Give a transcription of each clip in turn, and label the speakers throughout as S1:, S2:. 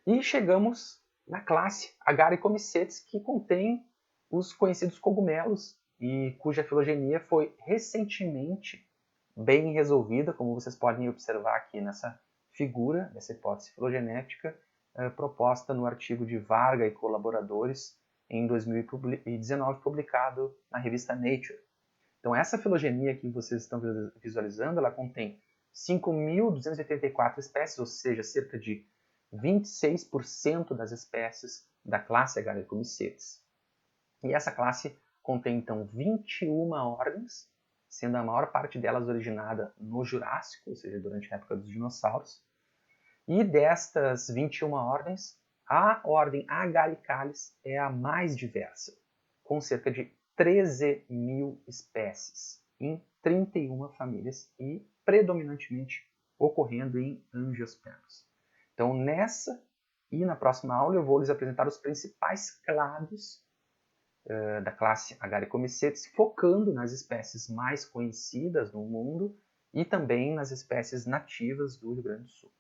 S1: E chegamos na classe Agaricomycetes, que contém os conhecidos cogumelos e cuja filogenia foi recentemente bem resolvida, como vocês podem observar aqui nessa figura, dessa hipótese filogenética, proposta no artigo de Varga e colaboradores em 2019, publicado na revista Nature. Então, essa filogenia que vocês estão visualizando, ela contém 5.284 espécies, ou seja, cerca de 26% das espécies da classe Agaricomycetes. E essa classe contém, então, 21 ordens, sendo a maior parte delas originada no Jurássico, ou seja, durante a época dos dinossauros. E destas 21 ordens, a ordem Agaricalis é a mais diversa, com cerca de 13.000 espécies em 31 famílias e predominantemente ocorrendo em angiospermas. Então, nessa e na próxima aula eu vou lhes apresentar os principais clados da classe Agaricomycetes, focando nas espécies mais conhecidas no mundo e também nas espécies nativas do Rio Grande do Sul.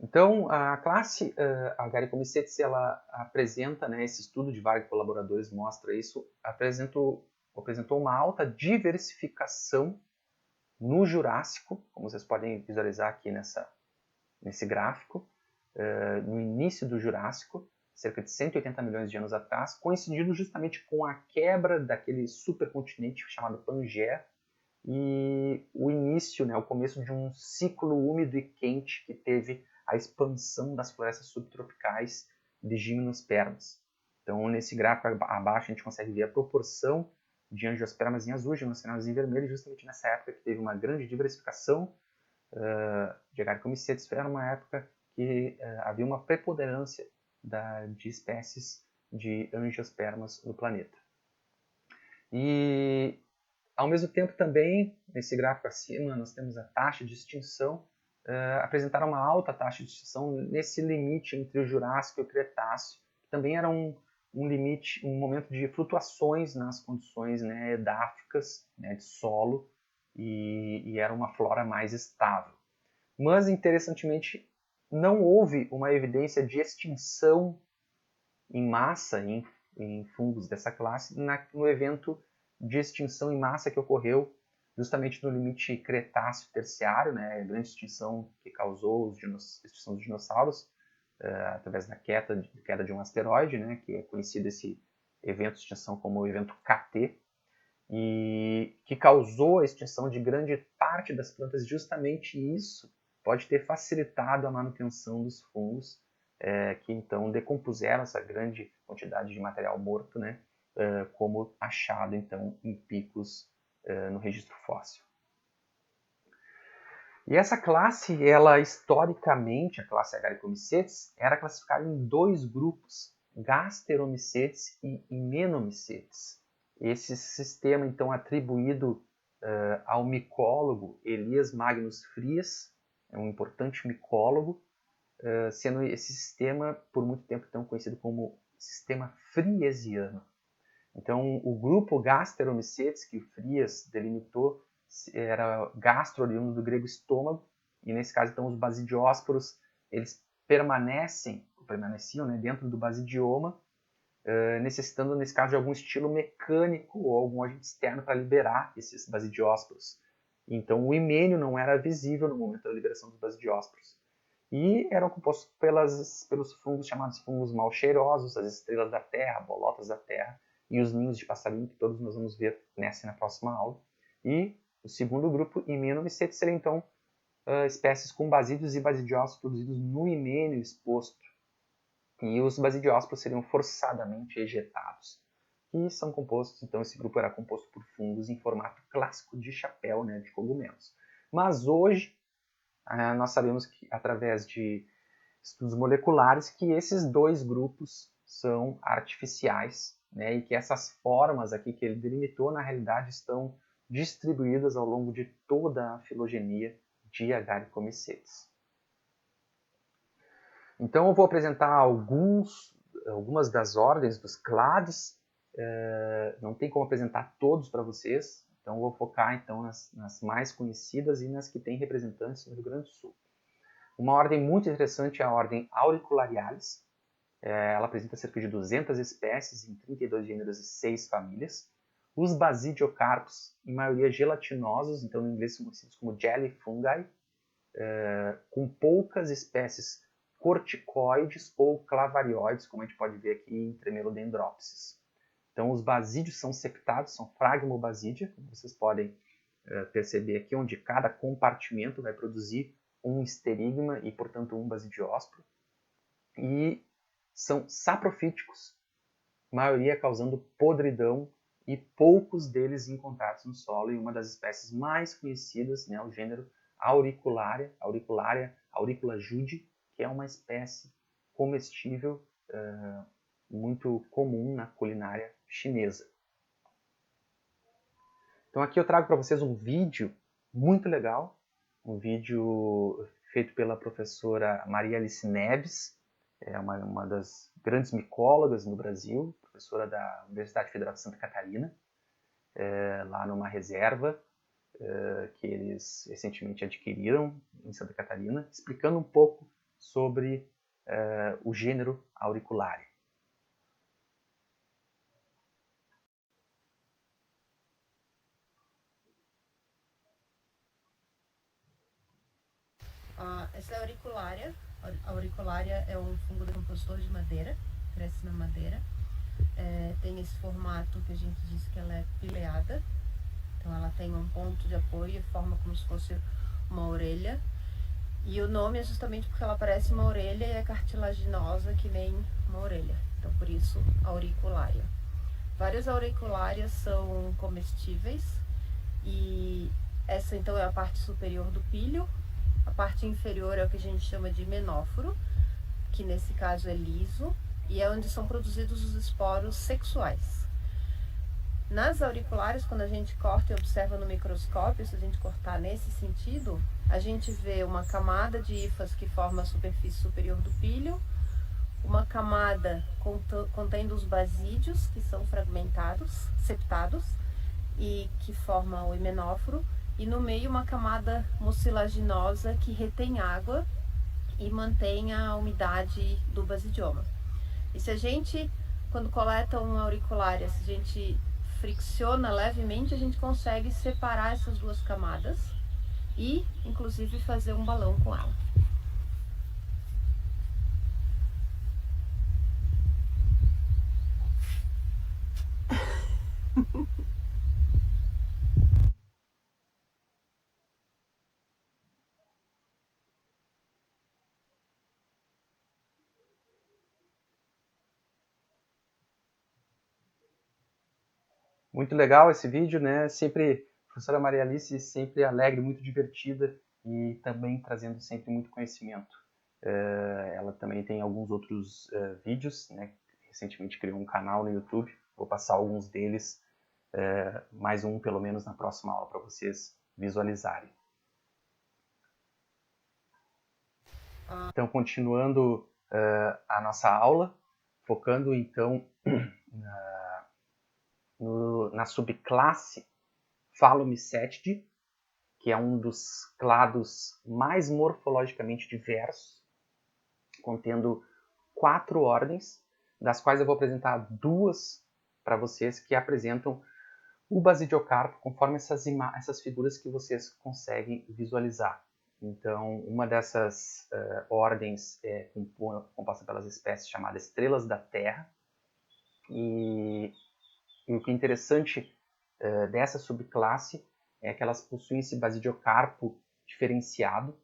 S1: Então, a classe Agaricomycetes, ela apresenta, né, esse estudo de vários colaboradores mostra isso, apresentou uma alta diversificação no Jurássico, como vocês podem visualizar aqui nesse gráfico, no início do Jurássico, cerca de 180 milhões de anos atrás, coincidindo justamente com a quebra daquele supercontinente chamado Pangaea e o início, né, o começo de um ciclo úmido e quente que teve a expansão das florestas subtropicais de gimnospermas. Então, nesse gráfico abaixo, a gente consegue ver a proporção de angiospermas em azul, gimnospermas em vermelho, justamente nessa época que teve uma grande diversificação de Agaricomycetes. Era uma época que havia uma preponderância de espécies de angiospermas no planeta. E, ao mesmo tempo, também, nesse gráfico acima, nós temos a taxa de extinção, apresentaram uma alta taxa de extinção nesse limite entre o Jurássico e o Cretáceo, que também era um limite, um momento de flutuações nas condições, né, edáficas, né, de solo, e era uma flora mais estável. Mas, interessantemente, não houve uma evidência de extinção em massa em fungos dessa classe no evento de extinção em massa que ocorreu justamente no limite Cretáceo-Terciário, né, a grande extinção que causou a extinção dos dinossauros, através da queda de um asteroide, né, que é conhecido esse evento de extinção como o evento KT, e que causou a extinção de grande parte das plantas. Justamente isso pode ter facilitado a manutenção dos fungos, que então decompuseram essa grande quantidade de material morto, né, como achado então em picos no registro fóssil. E essa classe, ela historicamente, a classe Agaricomycetes, era classificada em dois grupos, Gasteromycetes e Hymenomycetes. Esse sistema, então, atribuído ao micólogo Elias Magnus Fries, é um importante micólogo, sendo esse sistema, por muito tempo, então, conhecido como sistema friesiano. Então, o grupo Gasteromycetes, que o Fries delimitou, era gastro, oriundo do grego estômago, e nesse caso, então, os basidiósporos, eles permaneciam, né, dentro do basidioma, necessitando, nesse caso, de algum estilo mecânico ou algum agente externo para liberar esses basidiósporos. Então, o himênio não era visível no momento da liberação dos basidiósporos. E eram compostos pelos fungos chamados fungos mal cheirosos, as estrelas da terra, bolotas da terra, e os ninhos de passarinho, que todos nós vamos ver nessa e na próxima aula. E o segundo grupo, Hymenomycetes, seria então espécies com basídeos e basidiósporos produzidos no himênio exposto. E os basidiósporos seriam forçadamente ejetados. E são compostos, então esse grupo era composto por fungos em formato clássico de chapéu, né, de cogumelos. Mas hoje nós sabemos que, através de estudos moleculares, que esses dois grupos são artificiais, né, e que essas formas aqui que ele delimitou, na realidade, estão distribuídas ao longo de toda a filogenia de Agaricomycetes. Então, eu vou apresentar algumas das ordens dos clades. Não tem como apresentar todos para vocês, então eu vou focar então nas mais conhecidas e nas que têm representantes no Rio Grande do Sul. Uma ordem muito interessante é a ordem Auricularialis. Ela apresenta cerca de 200 espécies em 32 gêneros e 6 famílias. Os basidiocarpos, em maioria gelatinosos, então no inglês são conhecidos como jelly fungi, com poucas espécies corticoides ou clavarioides, como a gente pode ver aqui em Tremelodendropsis. Então os basídios são septados, são fragmobasídia, como vocês podem perceber aqui, onde cada compartimento vai produzir um esterigma e, portanto, um basidiósporo. E são saprofíticos, maioria causando podridão e poucos deles encontrados no solo. E uma das espécies mais conhecidas, né, o gênero Auricularia, Auricula jude, que é uma espécie comestível muito comum na culinária chinesa. Então aqui eu trago para vocês um vídeo muito legal, um vídeo feito pela professora Maria Alice Neves, uma das grandes micólogas no Brasil, professora da Universidade Federal de Santa Catarina, lá numa reserva que eles recentemente adquiriram em Santa Catarina, explicando um pouco sobre o gênero Auricularia.
S2: Essa é a auricularia. A auricularia é um fungo decompositor de madeira, cresce na madeira. Tem esse formato que a gente diz que ela é pileada. Então ela tem um ponto de apoio e forma como se fosse uma orelha. E o nome é justamente porque ela parece uma orelha e é cartilaginosa que nem uma orelha. Então por isso auricularia. Várias auriculárias são comestíveis e essa então é a parte superior do píleo. A parte inferior é o que a gente chama de himenóforo, que nesse caso é liso, e é onde são produzidos os esporos sexuais. Nas auriculares, quando a gente corta e observa no microscópio, se a gente cortar nesse sentido, a gente vê uma camada de hifas que forma a superfície superior do píleo, uma camada contendo os basídios, que são fragmentados, septados, e que forma o himenóforo, e no meio uma camada mucilaginosa que retém água e mantém a umidade do basidioma. E se a gente, quando coleta uma auriculária, se a gente fricciona levemente, a gente consegue separar essas duas camadas e, inclusive, fazer um balão com ela.
S1: Muito legal esse vídeo, né? Sempre, a professora Maria Alice sempre alegre, muito divertida e também trazendo sempre muito conhecimento. Ela também tem alguns outros vídeos, né? Recentemente criou um canal no YouTube, vou passar alguns deles, mais um pelo menos na próxima aula para vocês visualizarem. Então, continuando a nossa aula, focando então na subclasse Phalomycetidae, que é um dos clados mais morfologicamente diversos, contendo 4 ordens, das quais eu vou apresentar 2 para vocês que apresentam o basidiocarpo conforme essas figuras que vocês conseguem visualizar. Então, uma dessas ordens é composta pelas espécies chamadas estrelas da Terra, e o que é interessante dessa subclasse é que elas possuem esse basidiocarpo diferenciado.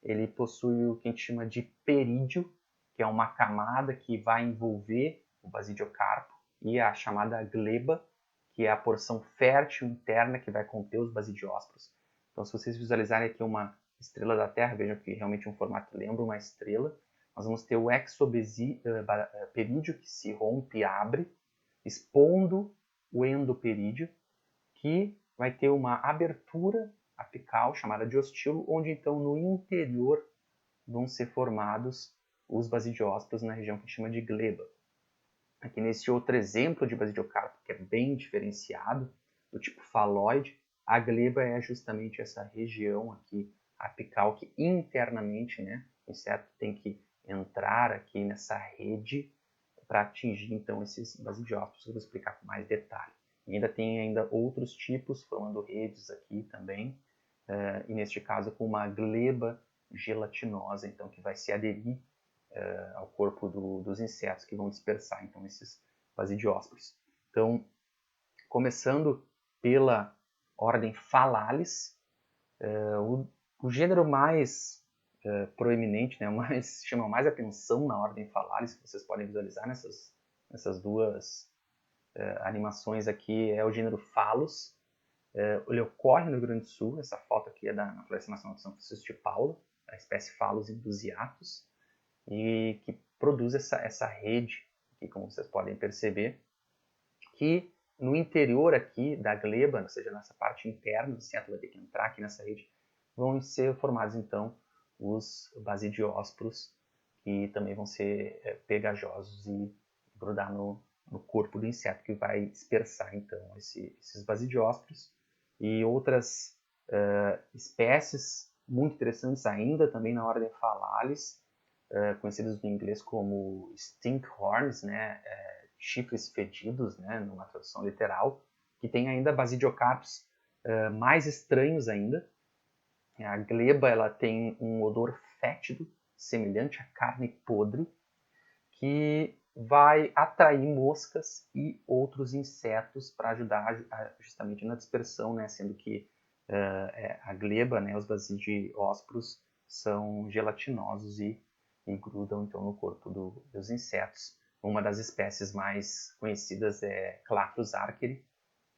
S1: Ele possui o que a gente chama de perídio, que é uma camada que vai envolver o basidiocarpo, e a chamada gleba, que é a porção fértil interna que vai conter os basidiósporos. Então, se vocês visualizarem aqui uma estrela da Terra, vejam que realmente um formato lembra uma estrela. Nós vamos ter o exoperídio que se rompe e abre, expondo o endoperídio, que vai ter uma abertura apical chamada diostilo, onde então no interior vão ser formados os basidiósporos na região que a gente chama de gleba. Aqui nesse outro exemplo de basidiocarpo, que é bem diferenciado, do tipo faloide, a gleba é justamente essa região aqui apical que internamente, né, O inseto tem que entrar aqui nessa rede para atingir então esses basidiófitos, que eu vou explicar com mais detalhe. E ainda tem outros tipos formando redes aqui também, e neste caso com uma gleba gelatinosa, então que vai se aderir ao corpo dos insetos que vão dispersar então esses basidiósporos. Então, começando pela ordem Phalalis, o gênero mais proeminente, né, chama mais atenção na ordem Phalalis, que vocês podem visualizar nessas duas animações aqui, é o gênero Phallus. Ele ocorre no Rio Grande do Sul, essa foto aqui é na Floresta Nacional de São Francisco de Paula, a espécie Phallus indusiatus, e que produz essa rede, aqui, como vocês podem perceber, que no interior aqui da gleba, ou seja, nessa parte interna, o inseto vai ter que entrar aqui nessa rede, vão ser formados então os basidiósporos, que também vão ser pegajosos e grudar no corpo do inseto, que vai dispersar então esses basidiósporos. E outras espécies muito interessantes ainda, também na ordem Phalalis, conhecidas no inglês como stinkhorns, né, chifres fedidos, né, numa tradução literal, que tem ainda basidiocarpos mais estranhos ainda. A gleba ela tem um odor fétido, semelhante a carne podre, que vai atrair moscas e outros insetos para ajudar justamente na dispersão, né, sendo que a gleba, né, os basidiósporos, são gelatinosos e grudam então no corpo dos insetos. Uma das espécies mais conhecidas é Clathus archeri,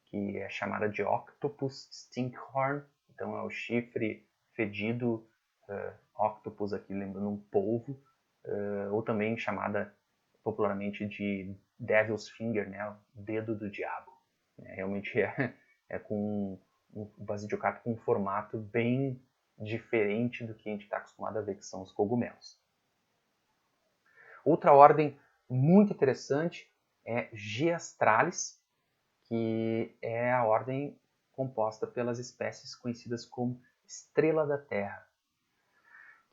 S1: que é chamada de Octopus stinkhorn, então é o chifre fedido octopus, aqui lembrando um polvo, ou também chamada popularmente de Devil's Finger, né, o dedo do diabo. Realmente é com um basidiocarpo com um formato bem diferente do que a gente está acostumado a ver, que são os cogumelos. Outra ordem muito interessante é Geastralis, que é a ordem composta pelas espécies conhecidas como estrela da Terra,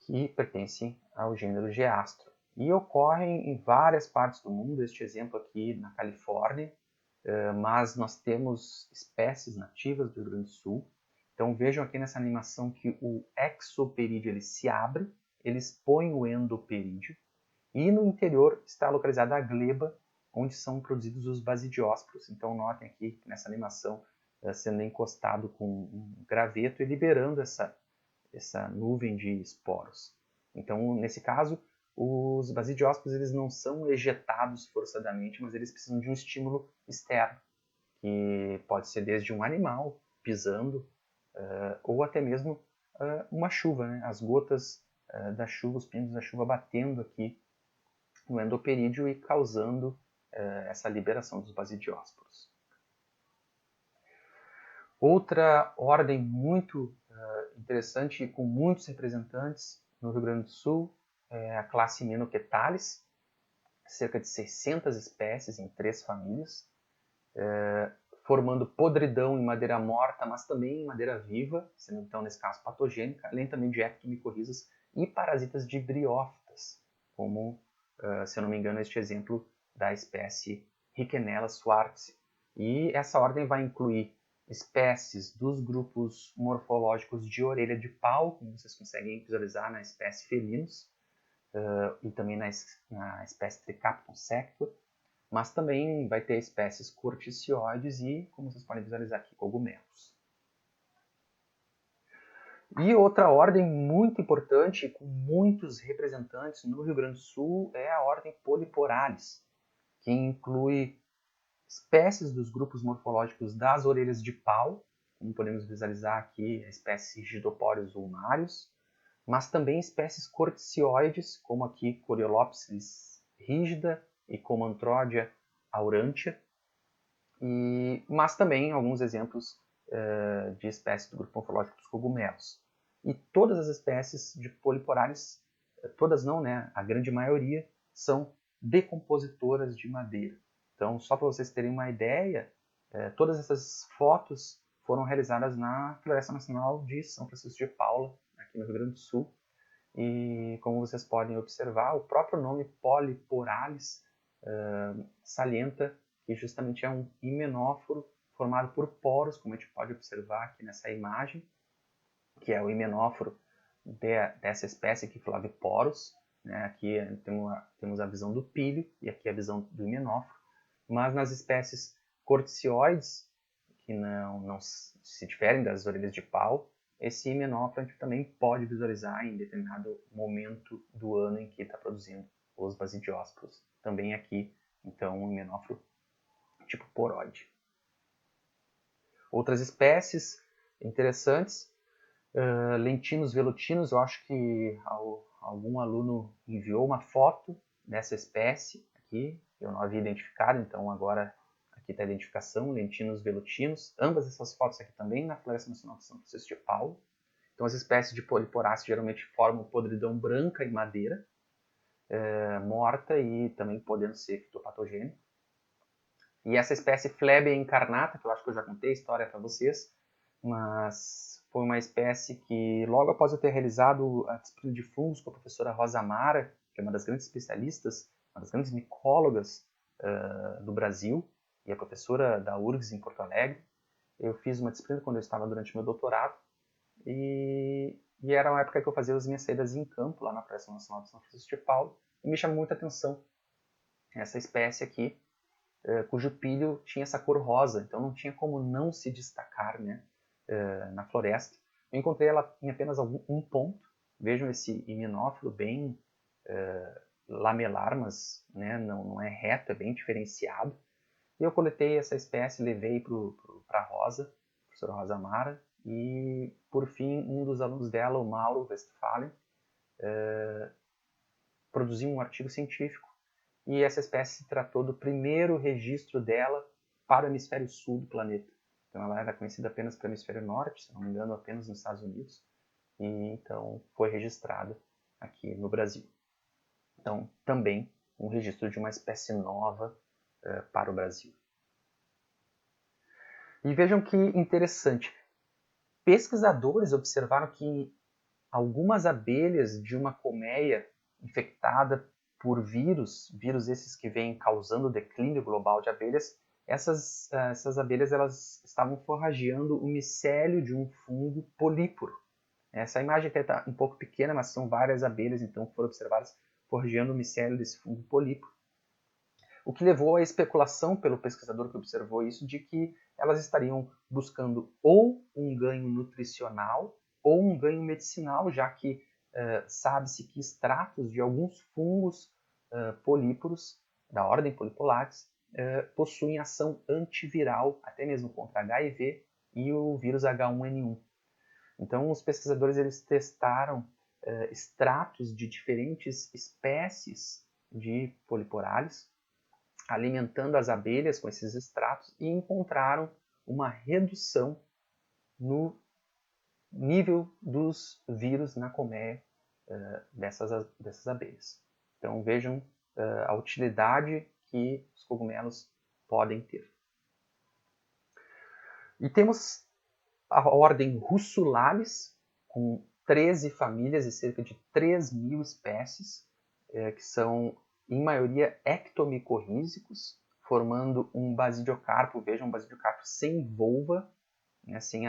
S1: que pertencem ao gênero Geastro. E ocorrem em várias partes do mundo, este exemplo aqui na Califórnia, mas nós temos espécies nativas do Rio Grande do Sul. Então vejam aqui nessa animação que o exoperídeo ele se abre, ele expõe o endoperídeo, e no interior está localizada a gleba, onde são produzidos os basidiósporos. Então notem aqui nessa animação sendo encostado com um graveto e liberando essa nuvem de esporos. Então, nesse caso, os basidiósporos eles não são ejetados forçadamente, mas eles precisam de um estímulo externo, que pode ser desde um animal pisando, ou até mesmo uma chuva, né? As gotas da chuva, os pingos da chuva batendo aqui no endoperídeo e causando essa liberação dos basidiósporos. Outra ordem muito interessante e com muitos representantes no Rio Grande do Sul é a classe Menoquetalis, cerca de 600 espécies em 3 famílias, formando podridão em madeira morta, mas também em madeira viva, sendo então nesse caso patogênica, além também de ectomicorrizas e parasitas de briófitas, como, se eu não me engano, este exemplo da espécie Rickenella swartzi. E essa ordem vai incluir espécies dos grupos morfológicos de orelha de pau, como vocês conseguem visualizar na espécie Felinus, e também na espécie Tricapton sector, mas também vai ter espécies corticioides e, como vocês podem visualizar aqui, cogumelos. E outra ordem muito importante, com muitos representantes no Rio Grande do Sul, é a ordem Polyporales, que inclui espécies dos grupos morfológicos das orelhas de pau, como podemos visualizar aqui a espécie Rigidoporius ulnarius, mas também espécies corticioides, como aqui Coriolopsis rigida e Comantrodia aurantia, mas também alguns exemplos de espécies do grupo morfológico dos cogumelos. E todas as espécies de Polyporales, todas não, né? A grande maioria, são decompositoras de madeira. Então, só para vocês terem uma ideia, todas essas fotos foram realizadas na Floresta Nacional de São Francisco de Paula, aqui no Rio Grande do Sul. E como vocês podem observar, o próprio nome Polyporales salienta que justamente é um himenóforo formado por poros, como a gente pode observar aqui nessa imagem, que é o himenóforo dessa espécie aqui, Flaviporus. Né? Aqui temos a visão do píleo e aqui a visão do himenóforo. Mas nas espécies corticioides, que não se diferem das orelhas de pau, esse himenóforo a gente também pode visualizar em determinado momento do ano em que está produzindo os basidiósporos. Também aqui, então, um himenóforo tipo poroide. Outras espécies interessantes, Lentinus velutinus, eu acho que algum aluno enviou uma foto dessa espécie aqui, eu não havia identificado, então agora aqui está a identificação, Lentinus velutinus. Ambas essas fotos aqui também na Floresta Nacional de São Francisco de Paula. Então as espécies de Polyporaceae geralmente formam podridão branca em madeira, morta e também podendo ser fitopatogênico. E essa espécie Flebia incarnata, que eu acho que eu já contei a história para vocês, mas foi uma espécie que, logo após eu ter realizado a disciplina de fungos com a professora Rosa Mara, que é uma das grandes especialistas, uma das grandes micólogas do Brasil, e a professora da URGS em Porto Alegre, eu fiz uma disciplina quando eu estava durante meu doutorado, e era uma época que eu fazia as minhas saídas em campo, lá na Floresta Nacional de São Francisco de Paula, e me chamou muita atenção essa espécie aqui, cujo píleo tinha essa cor rosa, então não tinha como não se destacar, né, na floresta. Eu encontrei ela em apenas um ponto. Vejam esse himenófilo bem lamelar, mas né, não é reto, é bem diferenciado. E eu coletei essa espécie, levei para a Rosa, a professora Rosa Mara, e por fim um dos alunos dela, o Mauro Westphalen, produziu um artigo científico. E essa espécie se tratou do primeiro registro dela para o hemisfério sul do planeta. Então ela era conhecida apenas para o hemisfério norte, se não me engano, apenas nos Estados Unidos. E então foi registrada aqui no Brasil. Então também um registro de uma espécie nova para o Brasil. E vejam que interessante. Pesquisadores observaram que algumas abelhas de uma colmeia infectada por vírus esses que vêm causando o declínio global de abelhas, essas abelhas elas estavam forrageando o micélio de um fungo políporo. Essa imagem aqui está um pouco pequena, mas são várias abelhas então que foram observadas forrageando o micélio desse fungo políporo. O que levou à especulação pelo pesquisador que observou isso de que elas estariam buscando ou um ganho nutricional ou um ganho medicinal, já que sabe-se que extratos de alguns fungos políporos, da ordem Polypolates, possuem ação antiviral, até mesmo contra HIV e o vírus H1N1. Então, os pesquisadores eles testaram extratos de diferentes espécies de Polyporales, alimentando as abelhas com esses extratos e encontraram uma redução no nível dos vírus na colmeia dessas abelhas. Então vejam a utilidade que os cogumelos podem ter. E temos a ordem Russulalis, com 13 famílias e cerca de 3.000 espécies, que são em maioria ectomicorrízicos, formando um basidiocarpo, vejam, um basidiocarpo sem volva, né, sem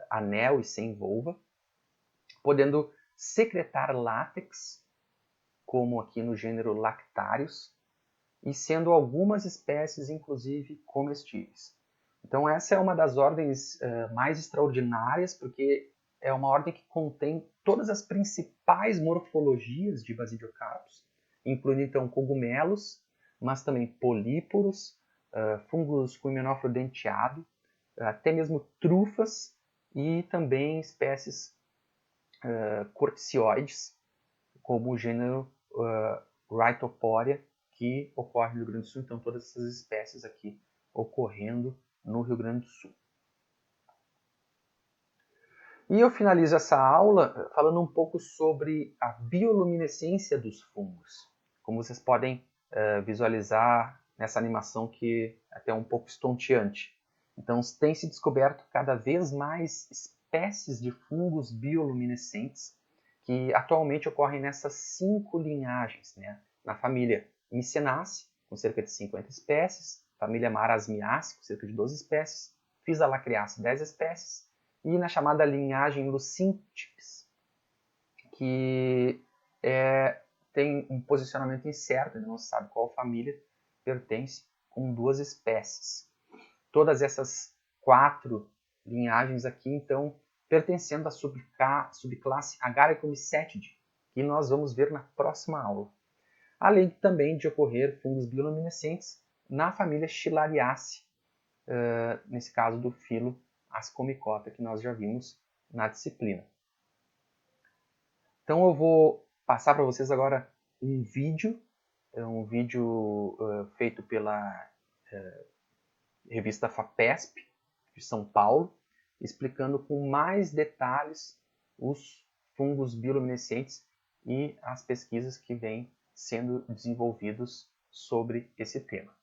S1: anel e sem volva, podendo secretar látex, como aqui no gênero Lactarius, e sendo algumas espécies, inclusive, comestíveis. Então essa é uma das ordens mais extraordinárias, porque é uma ordem que contém todas as principais morfologias de basidiocarpos, incluindo então cogumelos, mas também políporos, fungos com himenóforo denteado, até mesmo trufas e também espécies corticioides, como o gênero Rhytoporia, que ocorre no Rio Grande do Sul. Então todas essas espécies aqui ocorrendo no Rio Grande do Sul. E eu finalizo essa aula falando um pouco sobre a bioluminescência dos fungos. Como vocês podem visualizar nessa animação que é até um pouco estonteante. Então tem se descoberto cada vez mais espécies de fungos bioluminescentes que atualmente ocorrem nessas 5 linhagens, né? Na família Mycenaceae, com cerca de 50 espécies, família Marasmiaceae, com cerca de 12 espécies, Physalacreaceae, 10 espécies, e na chamada linhagem Lucintipes, que tem um posicionamento incerto, não se sabe qual família pertence, com 2 espécies. Todas essas 4 linhagens aqui, então, pertencendo à subclasse Agaricomycetidae, que nós vamos ver na próxima aula. Além também de ocorrer fungos bioluminescentes na família Schillariaceae, nesse caso do filo Ascomycota, que nós já vimos na disciplina. Então eu vou passar para vocês agora um vídeo feito pela revista FAPESP, de São Paulo, explicando com mais detalhes os fungos bioluminescentes e as pesquisas que vêm sendo desenvolvidos sobre esse tema.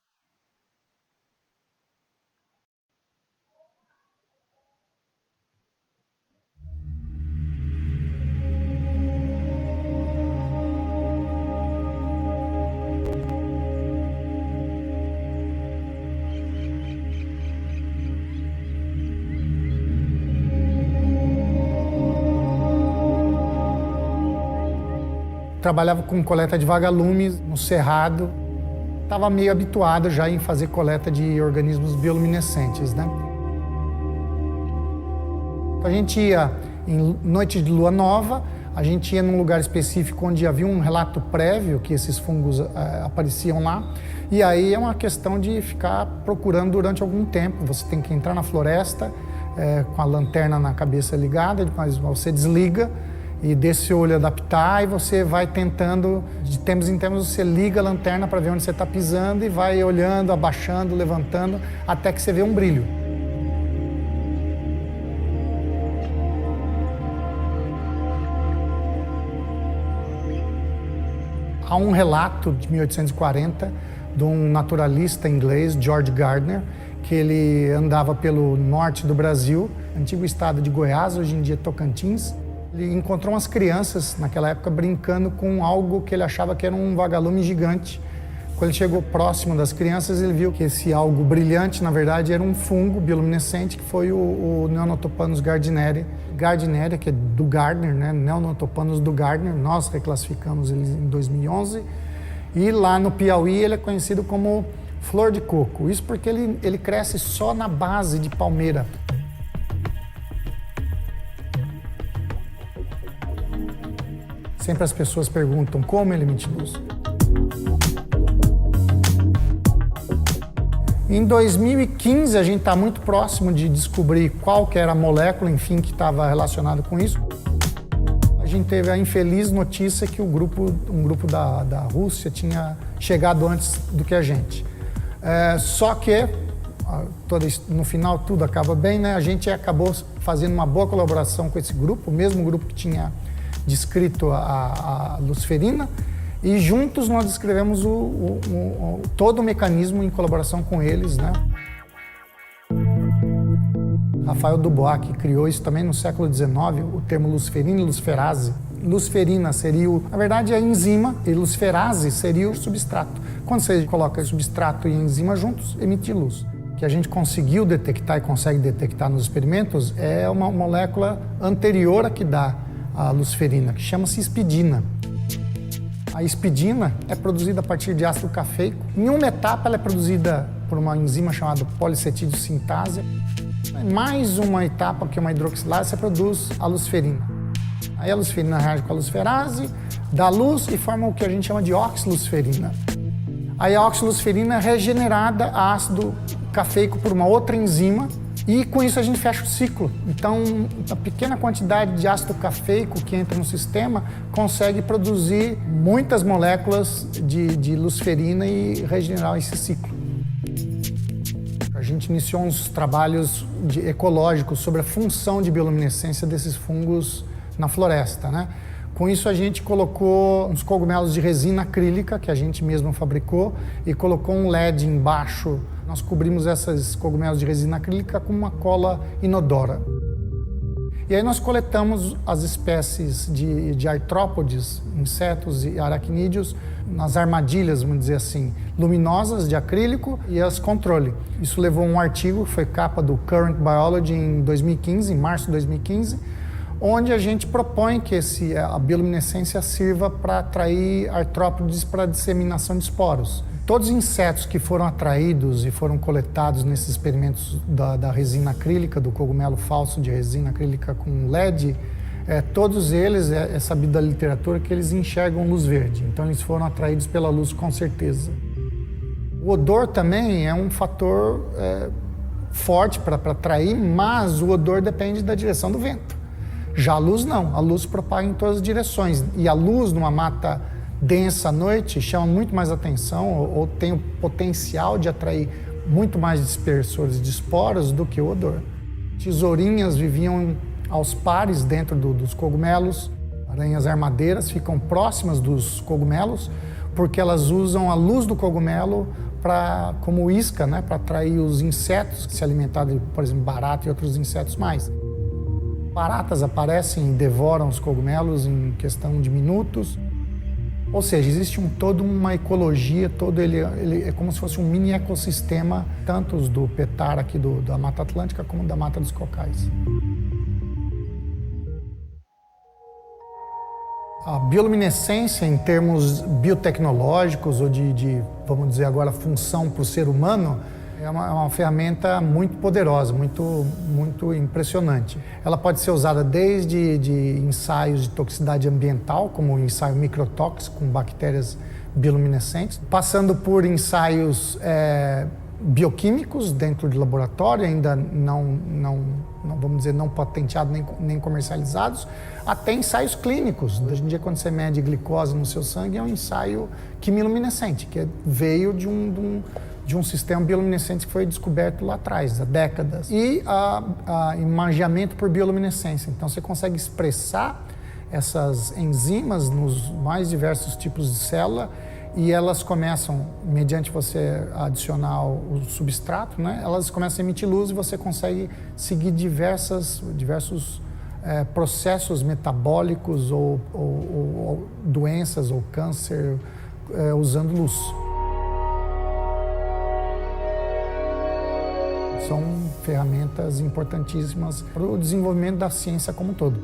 S3: Trabalhava com coleta de vagalumes no Cerrado. Estava meio habituado já em fazer coleta de organismos bioluminescentes, né? A gente ia em noite de lua nova, a gente ia num lugar específico onde havia um relato prévio que esses fungos apareciam lá. E aí é uma questão de ficar procurando durante algum tempo. Você tem que entrar na floresta com a lanterna na cabeça ligada, mas você desliga e desse olho adaptar, e você vai tentando, de tempos em tempos, você liga a lanterna para ver onde você está pisando e vai olhando, abaixando, levantando, até que você vê um brilho. Há um relato de 1840 de um naturalista inglês, George Gardner, que ele andava pelo norte do Brasil, antigo estado de Goiás, hoje em dia Tocantins. Ele encontrou umas crianças, naquela época, brincando com algo que ele achava que era um vagalume gigante. Quando ele chegou próximo das crianças, ele viu que esse algo brilhante, na verdade, era um fungo bioluminescente, que foi o Neonotopanus gardneri. Gardneri, que é do Gardner, né? Neonotopanus do Gardner, nós reclassificamos ele em 2011. E lá no Piauí ele é conhecido como flor de coco. Isso porque ele cresce só na base de palmeira. Sempre as pessoas perguntam como ele emite luz. Em 2015, a gente está muito próximo de descobrir qual que era a molécula, enfim, que estava relacionada com isso. A gente teve a infeliz notícia que um grupo da Rússia tinha chegado antes do que a gente. Só que, no final, tudo acaba bem, né? A gente acabou fazendo uma boa colaboração com esse grupo, o mesmo grupo que tinha descrito a luciferina, e juntos nós descrevemos todo o mecanismo em colaboração com eles, né? Rafael Dubois, que criou isso também no século XIX, o termo luciferina e luciferase. Luciferina seria, na verdade, a enzima, e luciferase seria o substrato. Quando você coloca substrato e enzima juntos, emite luz. O que a gente conseguiu detectar e consegue detectar nos experimentos é uma molécula anterior a que dá a luciferina, que chama-se hispidina. A hispidina é produzida a partir de ácido cafeico. Em uma etapa ela é produzida por uma enzima chamada policetídeo sintase. Em mais uma etapa, que é uma hidroxilase, você produz a luciferina. Aí a luciferina reage com a luciferase, dá luz e forma o que a gente chama de oxiluciferina. Aí a oxiluciferina é regenerada a ácido cafeico por uma outra enzima, e com isso a gente fecha o ciclo. Então, a pequena quantidade de ácido cafeico que entra no sistema consegue produzir muitas moléculas de luciferina e regenerar esse ciclo. A gente iniciou uns trabalhos ecológicos sobre a função de bioluminescência desses fungos na floresta, né? Com isso a gente colocou uns cogumelos de resina acrílica, que a gente mesmo fabricou, e colocou um LED embaixo. Nós cobrimos esses cogumelos de resina acrílica com uma cola inodora. E aí nós coletamos as espécies de artrópodes, insetos e aracnídeos, nas armadilhas, vamos dizer assim, luminosas de acrílico e as controle. Isso levou a um artigo, foi capa do Current Biology em 2015, em março de 2015, onde a gente propõe que a bioluminescência sirva para atrair artrópodes para disseminação de esporos. Todos os insetos que foram atraídos e foram coletados nesses experimentos da resina acrílica, do cogumelo falso de resina acrílica com LED, todos eles, é sabido da literatura que eles enxergam luz verde, então eles foram atraídos pela luz com certeza. O odor também é um fator forte para atrair, mas o odor depende da direção do vento. Já a luz não, a luz propaga em todas as direções, e a luz numa mata densa à noite chama muito mais atenção ou tem o potencial de atrair muito mais dispersores de esporos do que o odor. Tesourinhas viviam aos pares dentro dos cogumelos, aranhas armadeiras ficam próximas dos cogumelos porque elas usam a luz do cogumelo como isca, né, para atrair os insetos que se alimentam de, por exemplo, barata e outros insetos mais. Baratas aparecem e devoram os cogumelos em questão de minutos. Ou seja, existe toda uma ecologia, ele é como se fosse um mini ecossistema, tanto os do petar aqui da Mata Atlântica como da Mata dos Cocais. A bioluminescência, em termos biotecnológicos ou vamos dizer agora, função para o ser humano, é uma ferramenta muito poderosa, muito impressionante. Ela pode ser usada desde ensaios de toxicidade ambiental, como o ensaio microtóxico com bactérias bioluminescentes, passando por ensaios bioquímicos dentro de laboratório, ainda não vamos dizer, não patenteados nem comercializados, até ensaios clínicos. Hoje em dia, quando você mede glicose no seu sangue, é um ensaio quimiluminescente, que veio de um sistema bioluminescente que foi descoberto lá atrás, há décadas. E imageamento por bioluminescência. Então, você consegue expressar essas enzimas nos mais diversos tipos de célula e elas começam, mediante você adicionar o substrato, né, elas começam a emitir luz e você consegue seguir diversos processos metabólicos ou doenças ou câncer usando luz. São ferramentas importantíssimas para o desenvolvimento da ciência como um todo.